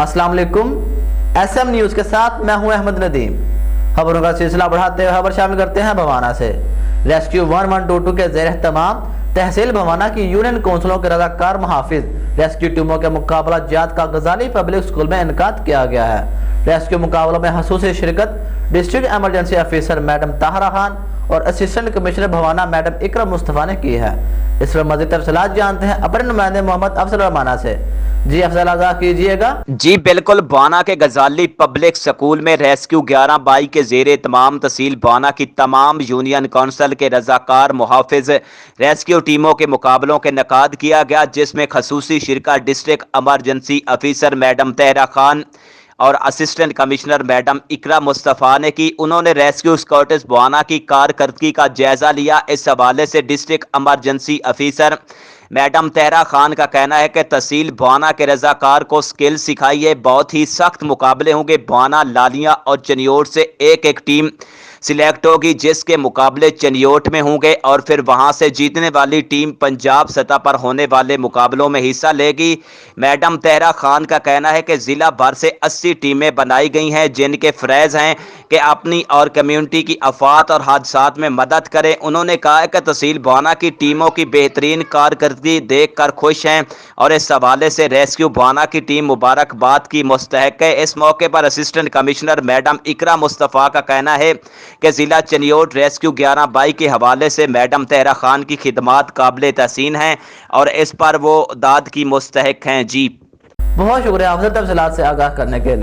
अस्सलाम वालेकुम। SM news के साथ मैं हूं अहमद नदीम। खबरों का सिलसिला बढ़ाते हुए खबर शामिल करते हैं भवाना से। रेस्क्यू 1122 के ज़ेर एहतमाम तहसील भवाना की यूनियन काउंसिलों के रज़ाकार मुहाफिज रेस्क्यू टीमों के मुकाबला जात का गजाली पब्लिक स्कूल में इनकाद किया गया है। रेस्क्यू मुकाबलों में खसूसी शिरकत district emergency officer madam Tahira Khan और assistant commissioner Bhavana madam Ikram Mustafa ने की है। इस पर मज़ीद तफसीलात जानते हैं अपने नुमाइंदे मोहम्मद अफजल रहमाना से। जी अफजल, आगाह कीजिएगा। जी बिल्कुल, बाना के गजाली पब्लिक स्कूल में रेस्क्यू 11-22 के जेर तमाम तहसील बाना की तमाम यूनियन काउंसिल के रजाकार मुहाफिज रेस्क्यू टीमों के मुकाबलों के इनेकाद किया गया, जिसमें खसूसी शिरकत district emergency officer madam Tahira Khan और असिस्टेंट कमिश्नर मैडम इकरा मुस्तफ़ा ने की। उन्होंने रेस्क्यू स्कॉट्स बाना की कारकर्दगी का जायजा लिया। इस हवाले से district emergency officer madam Tahira Khan का कहना है कि तहसील बाना के रजाकार को स्किल सिखाई है। बहुत ही सख्त मुकाबले होंगे। बाना, लालिया और चनियोट से एक एक टीम सिलेक्ट होगी, जिसके मुकाबले चनियोट में होंगे और फिर वहां से जीतने वाली टीम पंजाब सतह पर होने वाले मुकाबलों में हिस्सा लेगी। मैडम ताहरा खान का कहना है कि जिला भर से 80 टीमें बनाई गई हैं, जिनके फ्रेज हैं कि अपनी और कम्युनिटी की आफात और हादसात में मदद करें। उन्होंने कहा है कि तहसील बाना की टीमों की बेहतरीन कारकर्दगी देख कर खुश हैं और इस हवाले से रेस्क्यू बाना की टीम मुबारकबाद की मुस्तहक है। इस मौके पर असिस्टेंट कमिश्नर मैडम इकरा मुस्तफ़ा का कहना है कि जिला चनियोट रेस्क्यू 11-22 के हवाले से मैडम ताहरा खान की खिदमात काबिल तहसीन हैं और इस पर वो दाद की मुस्तहक हैं। जी बहुत शुक्रिया अफजल, तफसीलात से आगाह करने के लिए।